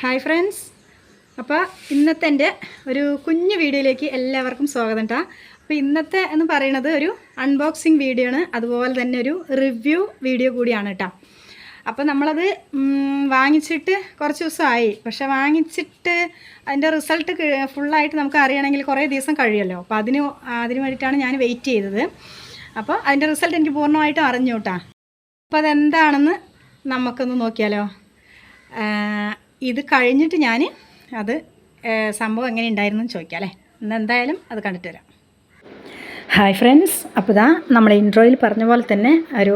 Hi friends, അപ്പോൾ ഇന്നത്തെ എൻ്റെ ഒരു കുഞ്ഞു വീഡിയോയിലേക്ക് എല്ലാവർക്കും സ്വാഗതം കേട്ടോ. അപ്പോൾ ഇന്നത്തെ എന്ന് പറയുന്നത് ഒരു അൺബോക്സിങ് വീഡിയോ ആണ്, അതുപോലെ തന്നെ ഒരു റിവ്യൂ വീഡിയോ കൂടിയാണ് കേട്ടോ. അപ്പോൾ നമ്മളത് വാങ്ങിച്ചിട്ട് കുറച്ച് ദിവസമായി, പക്ഷെ വാങ്ങിച്ചിട്ട് അതിൻ്റെ റിസൾട്ട് ഫുള്ളായിട്ട് നമുക്ക് അറിയണമെങ്കിൽ കുറേ ദിവസം കഴിയുമല്ലോ. അപ്പോൾ അതിന് വേണ്ടിയിട്ടാണ് ഞാൻ വെയിറ്റ് ചെയ്തത്. അപ്പോൾ അതിൻ്റെ റിസൾട്ട് എനിക്ക് പൂർണ്ണമായിട്ടും അറിഞ്ഞു കേട്ടോ. അപ്പോൾ അതെന്താണെന്ന് നമുക്കൊന്ന് നോക്കിയാലോ. ഇത് കഴിഞ്ഞിട്ട് ഞാൻ അത് സംഭവം എങ്ങനെ ഉണ്ടായിരുന്നു ചോദിക്കാം അല്ലേ. ഇന്ന് എന്തായാലും അത് കണ്ടിട്ട് വരാം. ഹായ് ഫ്രണ്ട്സ്, അപ്പോൾ ഇതാ നമ്മൾ ഇൻട്രോയിൽ പറഞ്ഞ പോലെ തന്നെ ഒരു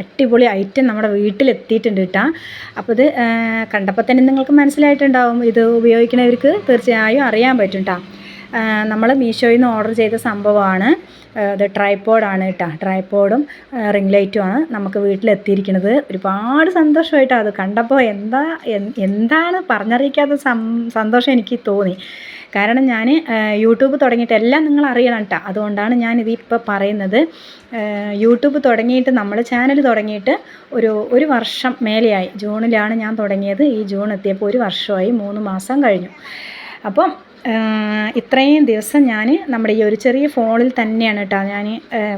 അടിപൊളി ഐറ്റം നമ്മുടെ വീട്ടിലെത്തിയിട്ടുണ്ട് കേട്ടോ. അപ്പോൾ ഇത് കണ്ടപ്പോൾ തന്നെ നിങ്ങൾക്ക് മനസ്സിലായിട്ടുണ്ടാവും, ഇത് ഉപയോഗിക്കുന്നവർക്ക് തീർച്ചയായും അറിയാൻ പറ്റും കേട്ടോ. നമ്മൾ മീഷോയിൽ നിന്ന് ഓർഡർ ചെയ്ത സംഭവമാണ്. ഇത് ട്രൈപോഡാണ് കേട്ടോ. ട്രൈപോഡും റിംഗ് ലൈറ്റുമാണ് നമുക്ക് വീട്ടിലെത്തിയിരിക്കുന്നത്. ഒരുപാട് സന്തോഷമായിട്ടാണ് അത് കണ്ടപ്പോൾ. എന്താണ് പറഞ്ഞറിയിക്കാത്ത സന്തോഷം എനിക്ക് തോന്നി. കാരണം ഞാൻ യൂട്യൂബ് തുടങ്ങിയിട്ട് എല്ലാം നിങ്ങൾ അറിയണം കേട്ടോ. അതുകൊണ്ടാണ് ഞാനിതിപ്പോൾ പറയുന്നത്. യൂട്യൂബ് തുടങ്ങിയിട്ട് നമ്മൾ ചാനൽ തുടങ്ങിയിട്ട് ഒരു വർഷം മേലെയായി. ജൂണിലാണ് ഞാൻ തുടങ്ങിയത്. ഈ ജൂൺ എത്തിയപ്പോൾ ഒരു വർഷമായി, 3 മാസം കഴിഞ്ഞു. അപ്പം ഇത്രയും ദിവസം ഞാൻ നമ്മുടെ ഈ ഒരു ചെറിയ ഫോണിൽ തന്നെയാണ് കേട്ടോ ഞാൻ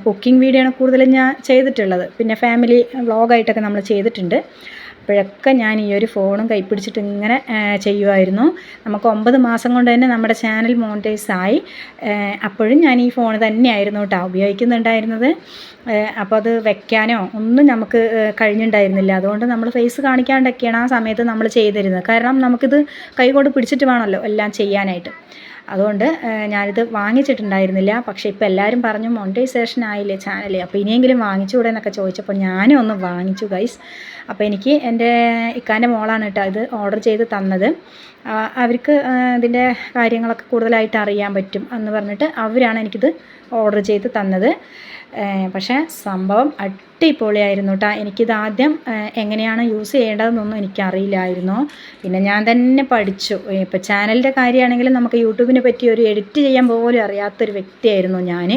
കുക്കിംഗ് വീഡിയോ ആണ് കൂടുതലും ഞാൻ ചെയ്തിട്ടുള്ളത്. പിന്നെ ഫാമിലി വ്ളോഗായിട്ടൊക്കെ നമ്മൾ ചെയ്തിട്ടുണ്ട്. അപ്പോഴൊക്കെ ഞാൻ ഈ ഒരു ഫോണും കൈപ്പിടിച്ചിട്ട് ഇങ്ങനെ ചെയ്യുമായിരുന്നു. നമുക്ക് 9 മാസം കൊണ്ട് തന്നെ നമ്മുടെ ചാനൽ മോണിറ്റൈസ് ആയി. അപ്പോഴും ഞാൻ ഈ ഫോൺ തന്നെയായിരുന്നു കേട്ടോ ഉപയോഗിക്കുന്നുണ്ടായിരുന്നത്. അപ്പോൾ അത് വെക്കാനോ ഒന്നും നമുക്ക് കഴിഞ്ഞിട്ടുണ്ടായിരുന്നില്ല. അതുകൊണ്ട് നമ്മൾ ഫേസ് കാണിക്കാണ്ടൊക്കെയാണ് ആ സമയത്ത് നമ്മൾ ചെയ്തിരുന്നത്. കാരണം നമുക്കിത് കൈകൊണ്ട് പിടിച്ചിട്ട് വേണമല്ലോ എല്ലാം ചെയ്യാനായിട്ട്. അതുകൊണ്ട് ഞാനിത് വാങ്ങിച്ചിട്ടുണ്ടായിരുന്നില്ല. പക്ഷേ ഇപ്പോൾ എല്ലാവരും പറഞ്ഞു മോണിറ്റൈസേഷൻ ആയില്ലേ ചാനൽ, അപ്പോൾ ഇനിയെങ്കിലും വാങ്ങിച്ചുകൂടെ എന്നൊക്കെ ചോദിച്ചപ്പോൾ ഞാനും ഒന്ന് വാങ്ങിച്ചു ഗൈസ്. അപ്പോൾ എനിക്ക് എൻ്റെ ഇക്കാൻ്റെ മോളാണ് കേട്ടോ ഇത് ഓർഡർ ചെയ്ത് തന്നത്. അവർക്ക് ഇതിൻ്റെ കാര്യങ്ങളൊക്കെ കൂടുതലായിട്ട് അറിയാൻ പറ്റും എന്ന് പറഞ്ഞിട്ട് അവരാണ് എനിക്കിത് ഓർഡർ ചെയ്ത് തന്നത്. പക്ഷേ സംഭവം അടിപൊളിയായിരുന്നു കേട്ടോ. എനിക്കിത് ആദ്യം എങ്ങനെയാണ് യൂസ് ചെയ്യേണ്ടതെന്നൊന്നും എനിക്കറിയില്ലായിരുന്നു. പിന്നെ ഞാൻ തന്നെ പഠിച്ചു. ഇപ്പോൾ ചാനലിൻ്റെ കാര്യമാണെങ്കിലും നമുക്ക് യൂട്യൂബിനെ പറ്റി ഒരു എഡിറ്റ് ചെയ്യാൻ പോലും അറിയാത്തൊരു വ്യക്തിയായിരുന്നു ഞാൻ.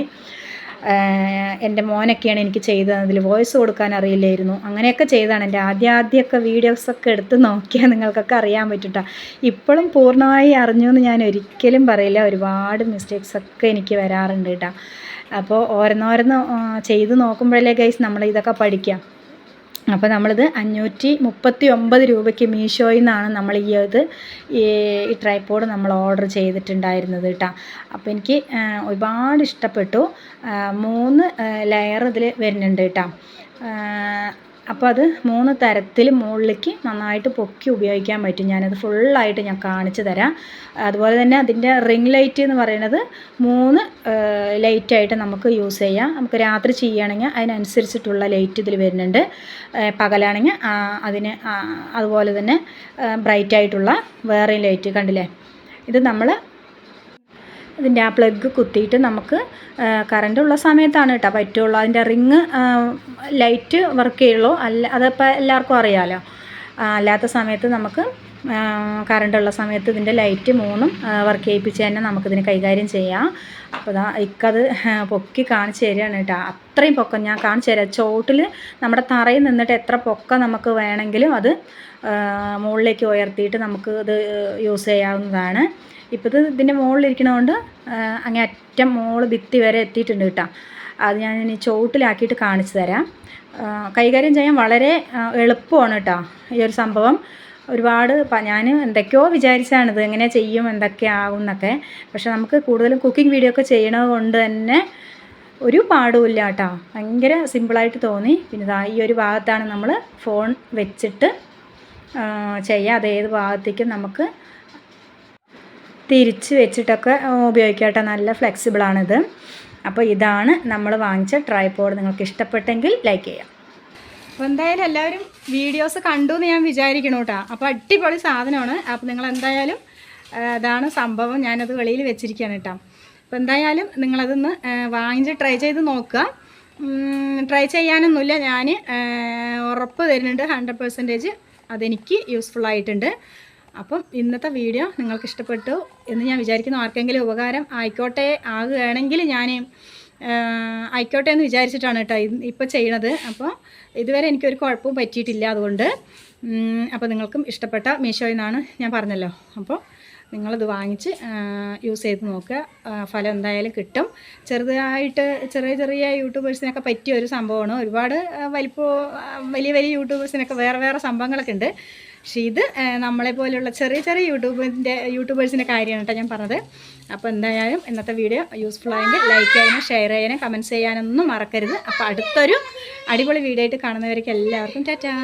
എൻ്റെ മോനൊക്കെയാണ് എനിക്ക് ചെയ്തത്. അതിൽ വോയിസ് കൊടുക്കാൻ അറിയില്ലായിരുന്നു. അങ്ങനെയൊക്കെ ചെയ്തതാണ്. എൻ്റെ ആദ്യമൊക്കെ വീഡിയോസൊക്കെ എടുത്ത് നോക്കിയാൽ നിങ്ങൾക്കൊക്കെ അറിയാൻ പറ്റും കേട്ടോ. ഇപ്പോഴും പൂർണ്ണമായി അറിഞ്ഞു എന്ന് ഞാൻ ഒരിക്കലും പറയില്ല. ഒരുപാട് മിസ്റ്റേക്സൊക്കെ എനിക്ക് വരാറുണ്ട് കേട്ടോ. അപ്പോൾ ഓരോന്നോരോന്ന് ചെയ്ത് നോക്കുമ്പോഴല്ലേ ഗൈസ് നമ്മൾ ഇതൊക്കെ പഠിക്കാം. അപ്പോൾ നമ്മളിത് 539 രൂപയ്ക്ക് മീഷോയിൽ നിന്നാണ് നമ്മൾ ഈ ട്രൈപോഡ് നമ്മൾ ഓർഡർ ചെയ്തിട്ടുണ്ടായിരുന്നത് കേട്ടോ. അപ്പോൾ എനിക്ക് ഒരുപാട് ഇഷ്ടപ്പെട്ടു. 3 ലെയർ ഇതിൽ വരുന്നുണ്ട് കേട്ടോ. അപ്പോൾ അത് 3 തരത്തിൽ മുകളിലേക്ക് നന്നായിട്ട് പൊക്കി ഉപയോഗിക്കാൻ പറ്റും. ഞാനത് ഫുള്ളായിട്ട് ഞാൻ കാണിച്ചു തരാം. അതുപോലെ തന്നെ അതിൻ്റെ റിംഗ് ലൈറ്റ് എന്ന് പറയുന്നത് 3 ലൈറ്റായിട്ട് നമുക്ക് യൂസ് ചെയ്യാം. നമുക്ക് രാത്രി ചെയ്യുകയാണെങ്കിൽ അതിനനുസരിച്ചിട്ടുള്ള ലൈറ്റ് ഇതിൽ വരുന്നുണ്ട്. പകലാണെങ്കിൽ അതിന് അതുപോലെ തന്നെ ബ്രൈറ്റായിട്ടുള്ള വേറെയും ലൈറ്റ് കണ്ടില്ലേ. ഇത് നമ്മൾ ഇതിൻ്റെ ആ പ്ലഗ് കുത്തിയിട്ട് നമുക്ക് കറണ്ട് സമയത്താണ് കേട്ടോ പറ്റുള്ളൂ. അതിൻ്റെ റിങ് ലൈറ്റ് വർക്ക് ചെയ്യുള്ളൂ. അതപ്പോൾ എല്ലാവർക്കും അറിയാമല്ലോ. അല്ലാത്ത സമയത്ത് നമുക്ക് കറണ്ടുള്ള സമയത്ത് ഇതിൻ്റെ ലൈറ്റ് 3ഉം വർക്ക് ചെയ്യിപ്പിച്ച് തന്നെ നമുക്കിതിന് കൈകാര്യം ചെയ്യാം. അപ്പോൾ ഇക്കത് പൊക്കി കാണിച്ച് തരികയാണ് കേട്ടോ. അത്രയും പൊക്കം ഞാൻ കാണിച്ചു തരാം. ചോട്ടിൽ നമ്മുടെ തറയിൽ നിന്നിട്ട് എത്ര പൊക്കം നമുക്ക് വേണമെങ്കിലും അത് മുകളിലേക്ക് ഉയർത്തിയിട്ട് നമുക്ക് ഇത് യൂസ് ചെയ്യാവുന്നതാണ്. ഇപ്പോൾ ഇതിൻ്റെ മുകളിലിരിക്കണതുകൊണ്ട് അങ്ങേ അറ്റം ഭിത്തി വരെ എത്തിയിട്ടുണ്ട് കേട്ടോ. അത് ഞാൻ ഇനി ചോട്ടിലാക്കിയിട്ട് കാണിച്ചു തരാം. കൈകാര്യം ചെയ്യാൻ വളരെ എളുപ്പമാണ് കേട്ടോ ഈ ഒരു സംഭവം. ഒരുപാട് ഞാൻ എന്തൊക്കെയോ വിചാരിച്ചാണിത് എങ്ങനെ ചെയ്യും എന്തൊക്കെ ആകും എന്നൊക്കെ. പക്ഷെ നമുക്ക് കൂടുതലും കുക്കിംഗ് വീഡിയോ ഒക്കെ ചെയ്യണത് കൊണ്ട് തന്നെ ഒരു പാടുമില്ല കേട്ടോ. ഭയങ്കര സിമ്പിളായിട്ട് തോന്നി. പിന്നെ ഈ ഒരു ഭാഗത്താണ് നമ്മൾ ഫോൺ വെച്ചിട്ട് ചെയ്യുക. അത് ഏത് ഭാഗത്തേക്കും നമുക്ക് തിരിച്ച് വെച്ചിട്ടൊക്കെ ഉപയോഗിക്കാം കേട്ടോ. നല്ല ഫ്ലെക്സിബിളാണിത്. അപ്പോൾ ഇതാണ് നമ്മൾ വാങ്ങിച്ച ട്രൈപോഡ്. നിങ്ങൾക്ക് ഇഷ്ടപ്പെട്ടെങ്കിൽ ലൈക്ക് ചെയ്യാം. അപ്പോൾ എന്തായാലും എല്ലാവരും വീഡിയോസ് കണ്ടു എന്ന് ഞാൻ വിചാരിക്കണം കേട്ടോ. അപ്പോൾ അടിപൊളി സാധനമാണ്. അപ്പോൾ നിങ്ങൾ എന്തായാലും അതാണ് സംഭവം. ഞാനത് വെളിയിൽ വെച്ചിരിക്കുകയാണ് കേട്ടോ. അപ്പോൾ എന്തായാലും നിങ്ങളതൊന്ന് വാങ്ങിച്ച് ട്രൈ ചെയ്ത് നോക്കുക. ട്രൈ ചെയ്യാനൊന്നുമില്ല, ഞാൻ ഉറപ്പ് തരുന്നുണ്ട് 100% അതെനിക്ക് യൂസ്ഫുള്ളായിട്ടുണ്ട്. അപ്പം ഇന്നത്തെ വീഡിയോ നിങ്ങൾക്ക് ഇഷ്ടപ്പെട്ടു എന്ന് ഞാൻ വിചാരിക്കുന്നു. ആർക്കെങ്കിലും ഉപകാരം ആകുകയാണെങ്കിൽ ഞാൻ ആയിക്കോട്ടെ എന്ന് വിചാരിച്ചിട്ടാണ് കേട്ടോ ഇപ്പോൾ ചെയ്യണത്. അപ്പോൾ ഇതുവരെ എനിക്കൊരു കുഴപ്പവും പറ്റിയിട്ടില്ല. അതുകൊണ്ട് അപ്പോൾ നിങ്ങൾക്കും ഇഷ്ടപ്പെട്ട മീഷോയിൽ നിന്നാണ് ഞാൻ പറഞ്ഞല്ലോ. അപ്പോൾ നിങ്ങളിത് വാങ്ങിച്ച് യൂസ് ചെയ്ത് നോക്കുക. ഫലം എന്തായാലും കിട്ടും. ചെറുതായിട്ട് ചെറിയ ചെറിയ യൂട്യൂബേഴ്സിനൊക്കെ പറ്റിയ ഒരു സംഭവമാണ്. ഒരുപാട് വലിയ വലിയ യൂട്യൂബേഴ്സിനൊക്കെ വേറെ വേറെ സംഭവങ്ങളൊക്കെ ഉണ്ട്. പക്ഷേ ഇത് നമ്മളെപ്പോലെയുള്ള ചെറിയ ചെറിയ യൂട്യൂബേഴ്സിൻ്റെ കാര്യമാണ് കേട്ടോ ഞാൻ പറഞ്ഞത്. അപ്പോൾ എന്തായാലും ഇന്നത്തെ വീഡിയോ യൂസ്ഫുൾ ആയെങ്കിൽ ലൈക്ക് ചെയ്യാനും ഷെയർ ചെയ്യാനും കമൻറ്റ്സ് ചെയ്യാനൊന്നും മറക്കരുത്. അപ്പോൾ അടുത്തൊരു അടിപൊളി വീഡിയോ ആയിട്ട് കാണുന്നവർക്ക് എല്ലാവർക്കും ടാറ്റാ.